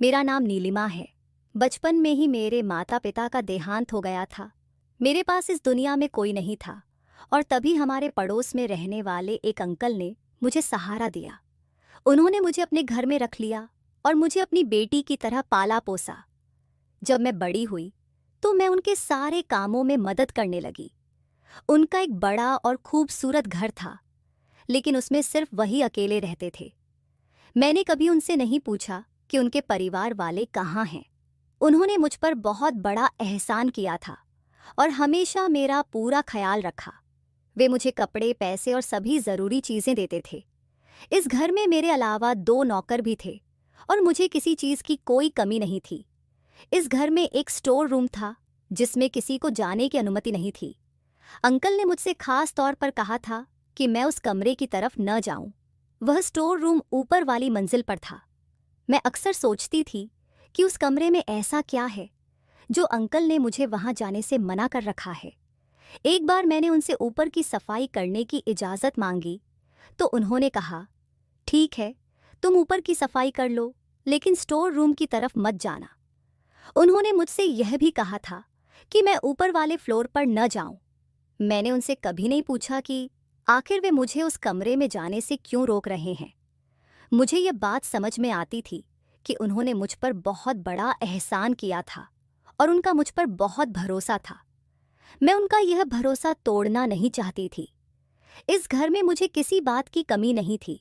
मेरा नाम नीलिमा है। बचपन में ही मेरे माता पिता का देहांत हो गया था। मेरे पास इस दुनिया में कोई नहीं था और तभी हमारे पड़ोस में रहने वाले एक अंकल ने मुझे सहारा दिया। उन्होंने मुझे अपने घर में रख लिया और मुझे अपनी बेटी की तरह पाला पोसा। जब मैं बड़ी हुई तो मैं उनके सारे कामों में मदद करने लगी। उनका एक बड़ा और खूबसूरत घर था, लेकिन उसमें सिर्फ वही अकेले रहते थे। मैंने कभी उनसे नहीं पूछा कि उनके परिवार वाले कहाँ हैं। उन्होंने मुझ पर बहुत बड़ा एहसान किया था और हमेशा मेरा पूरा ख्याल रखा। वे मुझे कपड़े, पैसे और सभी ज़रूरी चीज़ें देते थे। इस घर में मेरे अलावा 2 नौकर भी थे और मुझे किसी चीज़ की कोई कमी नहीं थी। इस घर में एक स्टोर रूम था जिसमें किसी को जाने की अनुमति नहीं थी। अंकल ने मुझसे खास तौर पर कहा था कि मैं उस कमरे की तरफ न जाऊं। वह स्टोर रूम ऊपर वाली मंजिल पर था। मैं अक्सर सोचती थी कि उस कमरे में ऐसा क्या है जो अंकल ने मुझे वहां जाने से मना कर रखा है। एक बार मैंने उनसे ऊपर की सफाई करने की इजाज़त मांगी तो उन्होंने कहा, ठीक है, तुम ऊपर की सफाई कर लो, लेकिन स्टोर रूम की तरफ मत जाना। उन्होंने मुझसे यह भी कहा था कि मैं ऊपर वाले फ्लोर पर न जाऊं। मैंने उनसे कभी नहीं पूछा कि आखिर वे मुझे उस कमरे में जाने से क्यों रोक रहे हैं। मुझे ये बात समझ में आती थी कि उन्होंने मुझ पर बहुत बड़ा एहसान किया था और उनका मुझ पर बहुत भरोसा था। मैं उनका यह भरोसा तोड़ना नहीं चाहती थी। इस घर में मुझे किसी बात की कमी नहीं थी।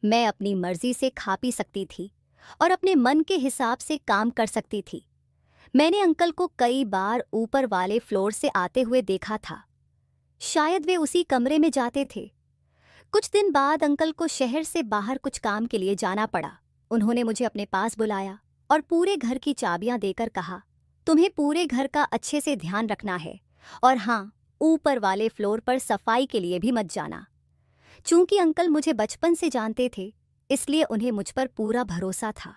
मैं अपनी मर्जी से खा पी सकती थी और अपने मन के हिसाब से काम कर सकती थी। मैंने अंकल को कई बार ऊपर वाले फ्लोर से आते हुए देखा था। शायद वे उसी कमरे में जाते थे। कुछ दिन बाद अंकल को शहर से बाहर कुछ काम के लिए जाना पड़ा। उन्होंने मुझे अपने पास बुलाया और पूरे घर की चाबियां देकर कहा, तुम्हें पूरे घर का अच्छे से ध्यान रखना है और हाँ, ऊपर वाले फ्लोर पर सफाई के लिए भी मत जाना। चूंकि अंकल मुझे बचपन से जानते थे, इसलिए उन्हें मुझ पर पूरा भरोसा था।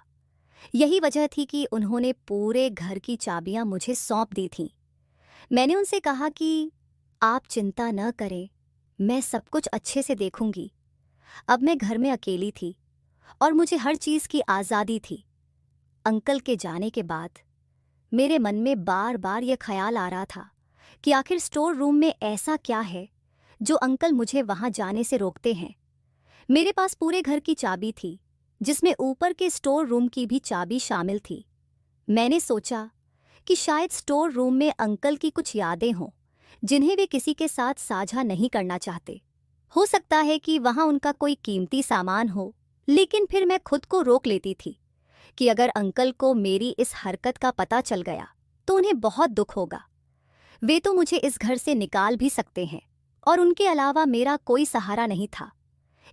यही वजह थी कि उन्होंने पूरे घर की चाबियां मुझे सौंप दी थीं। मैंने उनसे कहा कि आप चिंता न करें, मैं सब कुछ अच्छे से देखूंगी। अब मैं घर में अकेली थी और मुझे हर चीज़ की आज़ादी थी। अंकल के जाने के बाद मेरे मन में बार बार यह ख्याल आ रहा था कि आखिर स्टोर रूम में ऐसा क्या है जो अंकल मुझे वहां जाने से रोकते हैं। मेरे पास पूरे घर की चाबी थी, जिसमें ऊपर के स्टोर रूम की भी चाबी शामिल थी। मैंने सोचा कि शायद स्टोर रूम में अंकल की कुछ यादें हों जिन्हें वे किसी के साथ साझा नहीं करना चाहते। हो सकता है कि वहां उनका कोई कीमती सामान हो, लेकिन फिर मैं खुद को रोक लेती थी कि अगर अंकल को मेरी इस हरकत का पता चल गया तो उन्हें बहुत दुख होगा। वे तो मुझे इस घर से निकाल भी सकते हैं और उनके अलावा मेरा कोई सहारा नहीं था।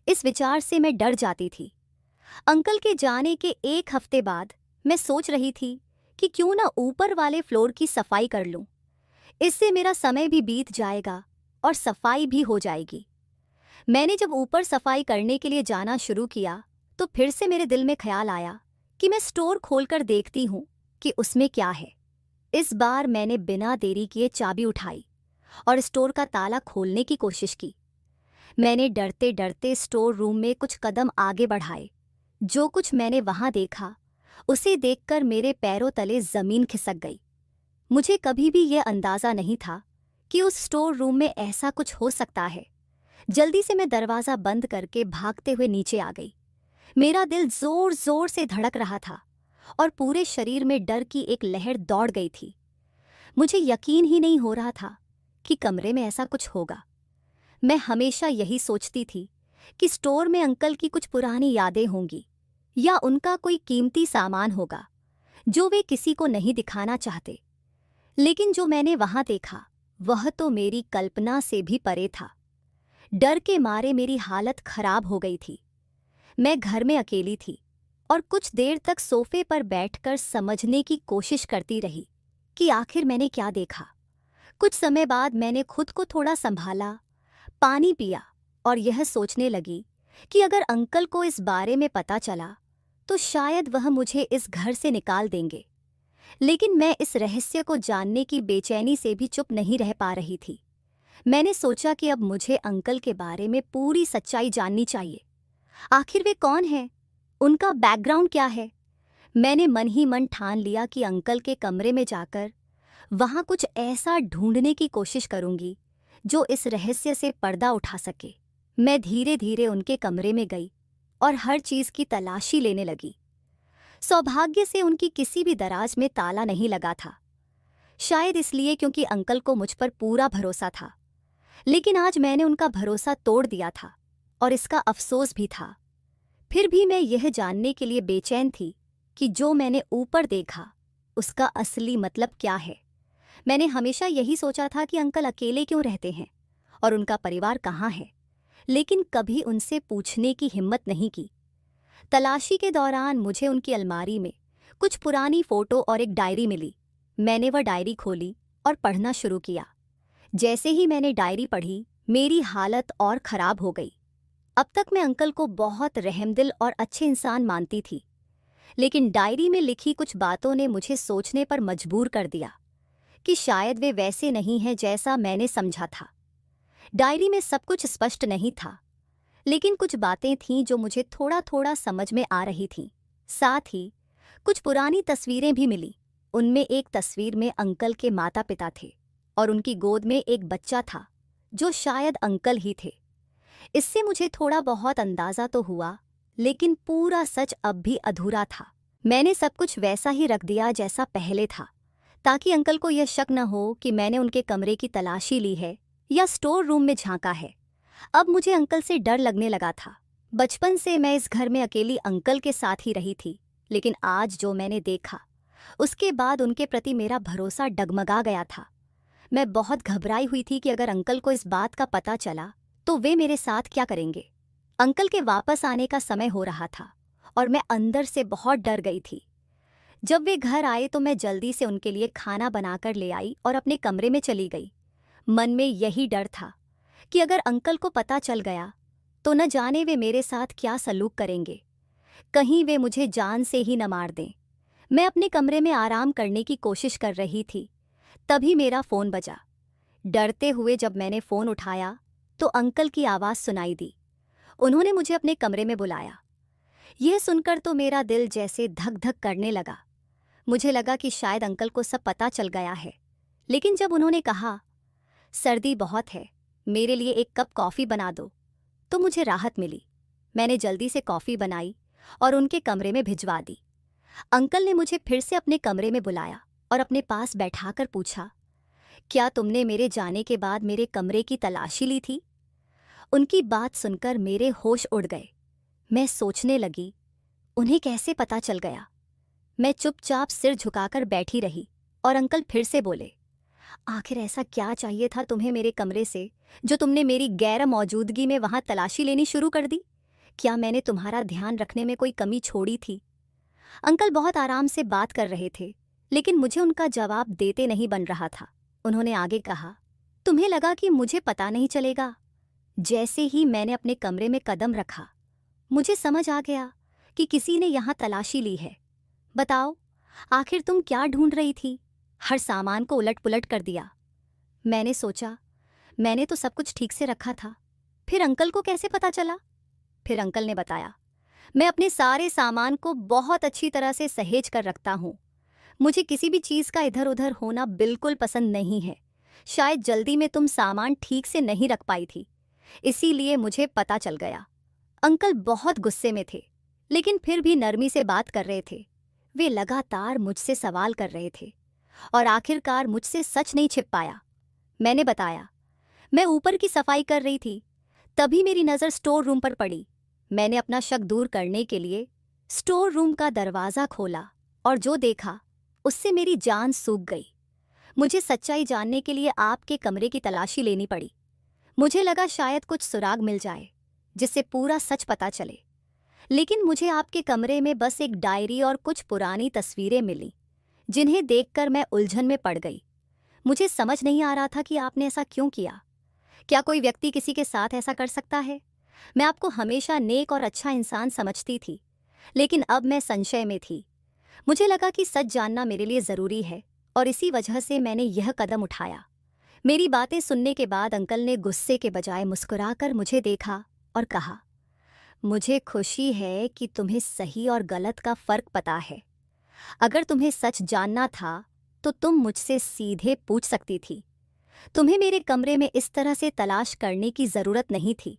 इस विचार से मैं डर जाती थी। अंकल के जाने के 1 हफ्ते बाद मैं सोच रही थी कि क्यों ना ऊपर वाले फ्लोर की सफाई कर लूं। इससे मेरा समय भी बीत जाएगा और सफाई भी हो जाएगी। मैंने जब ऊपर सफाई करने के लिए जाना शुरू किया तो फिर से मेरे दिल में ख्याल आया कि मैं स्टोर खोलकर देखती हूँ कि उसमें क्या है। इस बार मैंने बिना देरी किए चाबी उठाई और स्टोर का ताला खोलने की कोशिश की। मैंने डरते डरते स्टोर रूम में कुछ कदम आगे बढ़ाए। जो कुछ मैंने वहां देखा, उसे देखकर मेरे पैरों तले जमीन खिसक गई। मुझे कभी भी यह अंदाजा नहीं था कि उस स्टोर रूम में ऐसा कुछ हो सकता है। जल्दी से मैं दरवाज़ा बंद करके भागते हुए नीचे आ गई। मेरा दिल जोर जोर से धड़क रहा था और पूरे शरीर में डर की एक लहर दौड़ गई थी। मुझे यकीन ही नहीं हो रहा था कि कमरे में ऐसा कुछ होगा। मैं हमेशा यही सोचती थी कि स्टोर में अंकल की कुछ पुरानी यादें होंगी या उनका कोई कीमती सामान होगा जो वे किसी को नहीं दिखाना चाहते। लेकिन जो मैंने वहां देखा वह तो मेरी कल्पना से भी परे था। डर के मारे मेरी हालत खराब हो गई थी। मैं घर में अकेली थी और कुछ देर तक सोफे पर बैठकर समझने की कोशिश करती रही कि आखिर मैंने क्या देखा। कुछ समय बाद मैंने खुद को थोड़ा संभाला, पानी पिया और यह सोचने लगी कि अगर अंकल को इस बारे में पता चला तो शायद वह मुझे इस घर से निकाल देंगे। लेकिन मैं इस रहस्य को जानने की बेचैनी से भी चुप नहीं रह पा रही थी। मैंने सोचा कि अब मुझे अंकल के बारे में पूरी सच्चाई जाननी चाहिए। आखिर वे कौन हैं? उनका बैकग्राउंड क्या है? मैंने मन ही मन ठान लिया कि अंकल के कमरे में जाकर वहां कुछ ऐसा ढूंढने की कोशिश करूंगी जो इस रहस्य से पर्दा उठा सके। मैं धीरे धीरे उनके कमरे में गई और हर चीज की तलाशी लेने लगी। सौभाग्य से उनकी किसी भी दराज में ताला नहीं लगा था, शायद इसलिए क्योंकि अंकल को मुझ पर पूरा भरोसा था। लेकिन आज मैंने उनका भरोसा तोड़ दिया था और इसका अफसोस भी था। फिर भी मैं यह जानने के लिए बेचैन थी कि जो मैंने ऊपर देखा उसका असली मतलब क्या है। मैंने हमेशा यही सोचा था कि अंकल अकेले क्यों रहते हैं और उनका परिवार कहाँ है, लेकिन कभी उनसे पूछने की हिम्मत नहीं की। तलाशी के दौरान मुझे उनकी अलमारी में कुछ पुरानी फोटो और एक डायरी मिली। मैंने वह डायरी खोली और पढ़ना शुरू किया। जैसे ही मैंने डायरी पढ़ी, मेरी हालत और खराब हो गई। अब तक मैं अंकल को बहुत रहमदिल और अच्छे इंसान मानती थी, लेकिन डायरी में लिखी कुछ बातों ने मुझे सोचने पर मजबूर कर दिया कि शायद वे वैसे नहीं हैं जैसा मैंने समझा था। डायरी में सब कुछ स्पष्ट नहीं था, लेकिन कुछ बातें थीं जो मुझे थोड़ा थोड़ा समझ में आ रही थीं। साथ ही कुछ पुरानी तस्वीरें भी मिली। उनमें एक तस्वीर में अंकल के माता पिता थे और उनकी गोद में एक बच्चा था जो शायद अंकल ही थे। इससे मुझे थोड़ा बहुत अंदाजा तो हुआ, लेकिन पूरा सच अब भी अधूरा था। मैंने सब कुछ वैसा ही रख दिया जैसा पहले था, ताकि अंकल को यह शक न हो कि मैंने उनके कमरे की तलाशी ली है या स्टोर रूम में झांका है। अब मुझे अंकल से डर लगने लगा था। बचपन से मैं इस घर में अकेली अंकल के साथ ही रही थी, लेकिन आज जो मैंने देखा उसके बाद उनके प्रति मेरा भरोसा डगमगा गया था। मैं बहुत घबराई हुई थी कि अगर अंकल को इस बात का पता चला तो वे मेरे साथ क्या करेंगे। अंकल के वापस आने का समय हो रहा था और मैं अंदर से बहुत डर गई थी। जब वे घर आए तो मैं जल्दी से उनके लिए खाना बनाकर ले आई और अपने कमरे में चली गई। मन में यही डर था कि अगर अंकल को पता चल गया तो न जाने वे मेरे साथ क्या सलूक करेंगे। कहीं वे मुझे जान से ही न मार दें। मैं अपने कमरे में आराम करने की कोशिश कर रही थी, तभी मेरा फ़ोन बजा। डरते हुए जब मैंने फ़ोन उठाया तो अंकल की आवाज़ सुनाई दी। उन्होंने मुझे अपने कमरे में बुलाया। यह सुनकर तो मेरा दिल जैसे धक धक करने लगा। मुझे लगा कि शायद अंकल को सब पता चल गया है। लेकिन जब उन्होंने कहा, सर्दी बहुत है, मेरे लिए एक कप कॉफ़ी बना दो, तो मुझे राहत मिली। मैंने जल्दी से कॉफ़ी बनाई और उनके कमरे में भिजवा दी। अंकल ने मुझे फिर से अपने कमरे में बुलाया और अपने पास बैठाकर पूछा, क्या तुमने मेरे जाने के बाद मेरे कमरे की तलाशी ली थी? उनकी बात सुनकर मेरे होश उड़ गए। मैं सोचने लगी, उन्हें कैसे पता चल गया? मैं चुपचाप सिर झुकाकर बैठी रही और अंकल फिर से बोले, आखिर ऐसा क्या चाहिए था तुम्हें मेरे कमरे से जो तुमने मेरी गैर मौजूदगी में वहां तलाशी लेनी शुरू कर दी? क्या मैंने तुम्हारा ध्यान रखने में कोई कमी छोड़ी थी? अंकल बहुत आराम से बात कर रहे थे, लेकिन मुझे उनका जवाब देते नहीं बन रहा था। उन्होंने आगे कहा, तुम्हें लगा कि मुझे पता नहीं चलेगा? जैसे ही मैंने अपने कमरे में कदम रखा, मुझे समझ आ गया कि किसी ने यहाँ तलाशी ली है। बताओ, आखिर तुम क्या ढूंढ रही थी? हर सामान को उलट पुलट कर दिया। मैंने सोचा, मैंने तो सब कुछ ठीक से रखा था, फिर अंकल को कैसे पता चला? फिर अंकल ने बताया, मैं अपने सारे सामान को बहुत अच्छी तरह से सहेज कर रखता हूँ। मुझे किसी भी चीज़ का इधर उधर होना बिल्कुल पसंद नहीं है। शायद जल्दी में तुम सामान ठीक से नहीं रख पाई थी, इसीलिए मुझे पता चल गया। अंकल बहुत गुस्से में थे, लेकिन फिर भी नरमी से बात कर रहे थे। वे लगातार मुझसे सवाल कर रहे थे और आखिरकार मुझसे सच नहीं छिप पाया। मैंने बताया, मैं ऊपर की सफाई कर रही थी, तभी मेरी नज़र स्टोर रूम पर पड़ी। मैंने अपना शक दूर करने के लिए स्टोर रूम का दरवाज़ा खोला और जो देखा उससे मेरी जान सूख गई। मुझे सच्चाई जानने के लिए आपके कमरे की तलाशी लेनी पड़ी। मुझे लगा शायद कुछ सुराग मिल जाए जिससे पूरा सच पता चले, लेकिन मुझे आपके कमरे में बस एक डायरी और कुछ पुरानी तस्वीरें मिली, जिन्हें देखकर मैं उलझन में पड़ गई। मुझे समझ नहीं आ रहा था कि आपने ऐसा क्यों किया। क्या कोई व्यक्ति किसी के साथ ऐसा कर सकता है? मैं आपको हमेशा नेक और अच्छा इंसान समझती थी, लेकिन अब मैं संशय में थी। मुझे लगा कि सच जानना मेरे लिए ज़रूरी है और इसी वजह से मैंने यह कदम उठाया। मेरी बातें सुनने के बाद अंकल ने गुस्से के बजाय मुस्कुराकर मुझे देखा और कहा, मुझे खुशी है कि तुम्हें सही और गलत का फ़र्क पता है। अगर तुम्हें सच जानना था तो तुम मुझसे सीधे पूछ सकती थी। तुम्हें मेरे कमरे में इस तरह से तलाश करने की जरूरत नहीं थी।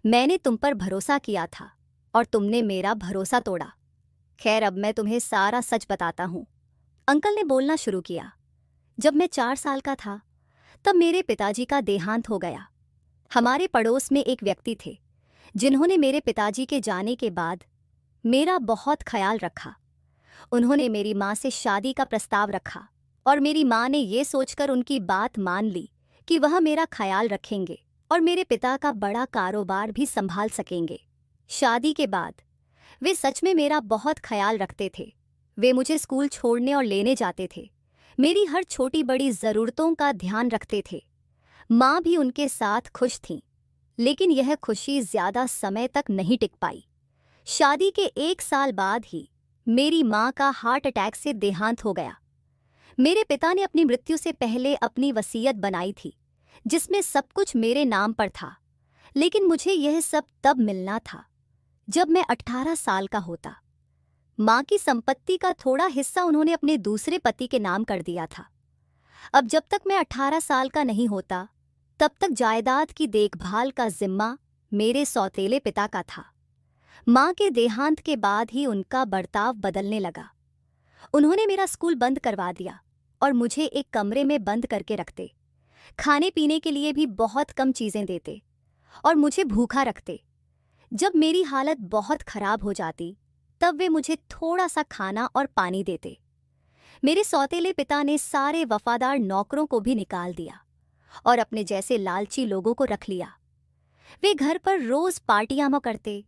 मैंने तुम पर भरोसा किया था और तुमने मेरा भरोसा तोड़ा। खैर, अब मैं तुम्हें सारा सच बताता हूँ। अंकल ने बोलना शुरू किया। जब मैं 4 साल का था तब मेरे पिताजी का देहांत हो गया। हमारे पड़ोस में एक व्यक्ति थे जिन्होंने मेरे पिताजी के जाने के बाद मेरा बहुत ख्याल रखा। उन्होंने मेरी माँ से शादी का प्रस्ताव रखा और मेरी माँ ने ये सोचकर उनकी बात मान ली कि वह मेरा ख्याल रखेंगे और मेरे पिता का बड़ा कारोबार भी संभाल सकेंगे। शादी के बाद वे सच में मेरा बहुत ख्याल रखते थे। वे मुझे स्कूल छोड़ने और लेने जाते थे, मेरी हर छोटी बड़ी ज़रूरतों का ध्यान रखते थे। माँ भी उनके साथ खुश थीं, लेकिन यह खुशी ज़्यादा समय तक नहीं टिक पाई। शादी के 1 साल बाद ही मेरी माँ का हार्ट अटैक से देहांत हो गया। मेरे पिता ने अपनी मृत्यु से पहले अपनी वसीयत बनाई थी जिसमें सब कुछ मेरे नाम पर था, लेकिन मुझे यह सब तब मिलना था जब मैं 18 साल का होता। माँ की संपत्ति का थोड़ा हिस्सा उन्होंने अपने दूसरे पति के नाम कर दिया था। अब जब तक मैं 18 साल का नहीं होता तब तक जायदाद की देखभाल का जिम्मा मेरे सौतेले पिता का था। माँ के देहांत के बाद ही उनका बर्ताव बदलने लगा। उन्होंने मेरा स्कूल बंद करवा दिया और मुझे एक कमरे में बंद करके रखते। खाने पीने के लिए भी बहुत कम चीज़ें देते और मुझे भूखा रखते। जब मेरी हालत बहुत खराब हो जाती तब वे मुझे थोड़ा सा खाना और पानी देते। मेरे सौतेले पिता ने सारे वफादार नौकरों को भी निकाल दिया और अपने जैसे लालची लोगों को रख लिया। वे घर पर रोज पार्टियां करते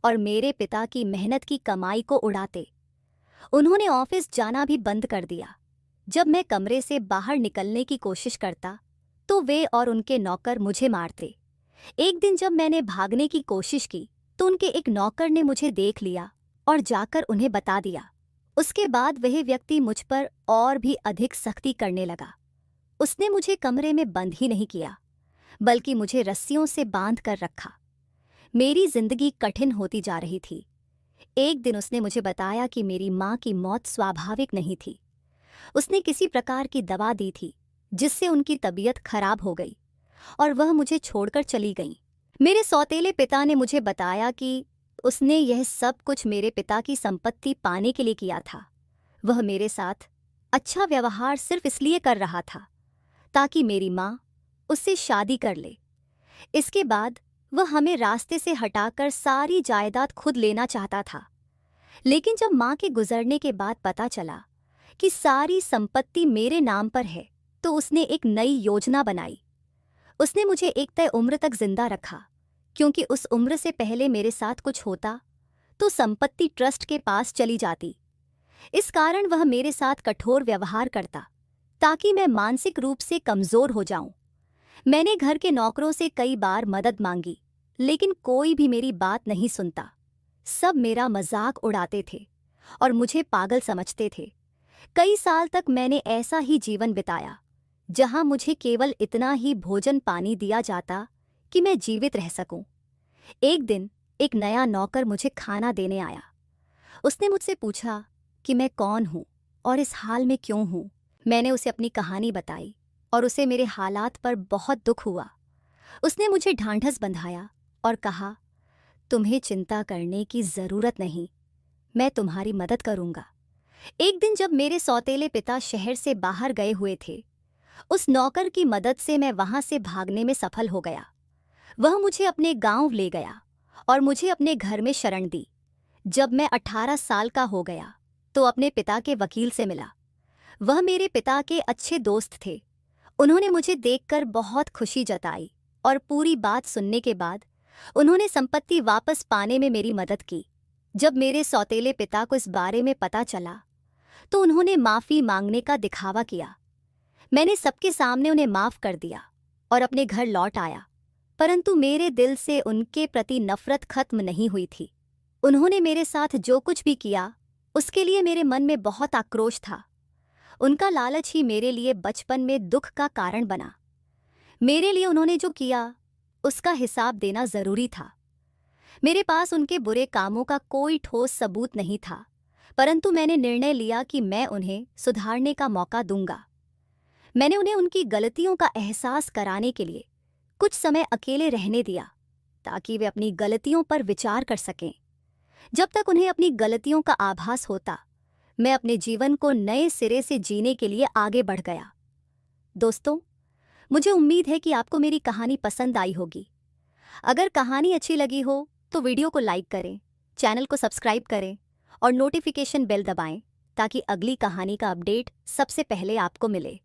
और मेरे पिता की मेहनत की कमाई को उड़ाते। उन्होंने ऑफिस जाना भी बंद कर दिया। जब मैं कमरे से बाहर निकलने की कोशिश करता तो वे और उनके नौकर मुझे मारते। एक दिन जब मैंने भागने की कोशिश की तो उनके एक नौकर ने मुझे देख लिया और जाकर उन्हें बता दिया। उसके बाद वह व्यक्ति मुझ पर और भी अधिक सख्ती करने लगा। उसने मुझे कमरे में बंद ही नहीं किया, बल्कि मुझे रस्सियों से बांध कर रखा। मेरी जिंदगी कठिन होती जा रही थी। एक दिन उसने मुझे बताया कि मेरी माँ की मौत स्वाभाविक नहीं थी। उसने किसी प्रकार की दवा दी थी जिससे उनकी तबीयत खराब हो गई और वह मुझे छोड़कर चली गई। मेरे सौतेले पिता ने मुझे बताया कि उसने यह सब कुछ मेरे पिता की संपत्ति पाने के लिए किया था। वह मेरे साथ अच्छा व्यवहार सिर्फ इसलिए कर रहा था ताकि मेरी माँ उससे शादी कर ले। इसके बाद वह हमें रास्ते से हटाकर सारी जायदाद खुद लेना चाहता था। लेकिन जब माँ के गुजरने के बाद पता चला कि सारी संपत्ति मेरे नाम पर है तो उसने एक नई योजना बनाई। उसने मुझे एक तय उम्र तक जिंदा रखा, क्योंकि उस उम्र से पहले मेरे साथ कुछ होता तो संपत्ति ट्रस्ट के पास चली जाती। इस कारण वह मेरे साथ कठोर व्यवहार करता ताकि मैं मानसिक रूप से कमज़ोर हो जाऊं। मैंने घर के नौकरों से कई बार मदद मांगी, लेकिन कोई भी मेरी बात नहीं सुनता। सब मेरा मजाक उड़ाते थे और मुझे पागल समझते थे। कई साल तक मैंने ऐसा ही जीवन बिताया जहां मुझे केवल इतना ही भोजन पानी दिया जाता कि मैं जीवित रह सकूं। एक दिन एक नया नौकर मुझे खाना देने आया। उसने मुझसे पूछा कि मैं कौन हूँ और इस हाल में क्यों हूँ। मैंने उसे अपनी कहानी बताई और उसे मेरे हालात पर बहुत दुख हुआ। उसने मुझे ढांढस बंधाया और कहा, तुम्हें चिंता करने की ज़रूरत नहीं, मैं तुम्हारी मदद करूँगा। एक दिन जब मेरे सौतेले पिता शहर से बाहर गए हुए थे, उस नौकर की मदद से मैं वहाँ से भागने में सफल हो गया। वह मुझे अपने गांव ले गया और मुझे अपने घर में शरण दी। जब मैं 18 साल का हो गया तो अपने पिता के वकील से मिला। वह मेरे पिता के अच्छे दोस्त थे। उन्होंने मुझे देखकर बहुत खुशी जताई और पूरी बात सुनने के बाद उन्होंने संपत्ति वापस पाने में मेरी मदद की। जब मेरे सौतेले पिता को इस बारे में पता चला तो उन्होंने माफ़ी मांगने का दिखावा किया। मैंने सबके सामने उन्हें माफ़ कर दिया और अपने घर लौट आया, परंतु मेरे दिल से उनके प्रति नफरत खत्म नहीं हुई थी। उन्होंने मेरे साथ जो कुछ भी किया उसके लिए मेरे मन में बहुत आक्रोश था। उनका लालच ही मेरे लिए बचपन में दुख का कारण बना। मेरे लिए उन्होंने जो किया उसका हिसाब देना ज़रूरी था। मेरे पास उनके बुरे कामों का कोई ठोस सबूत नहीं था, परंतु मैंने निर्णय लिया कि मैं उन्हें सुधारने का मौका दूंगा। मैंने उन्हें उनकी गलतियों का एहसास कराने के लिए कुछ समय अकेले रहने दिया ताकि वे अपनी गलतियों पर विचार कर सकें। जब तक उन्हें अपनी गलतियों का आभास होता, मैं अपने जीवन को नए सिरे से जीने के लिए आगे बढ़ गया। दोस्तों, मुझे उम्मीद है कि आपको मेरी कहानी पसंद आई होगी। अगर कहानी अच्छी लगी हो तो वीडियो को लाइक करें, चैनल को सब्सक्राइब करें और नोटिफिकेशन बेल दबाएं ताकि अगली कहानी का अपडेट सबसे पहले आपको मिले।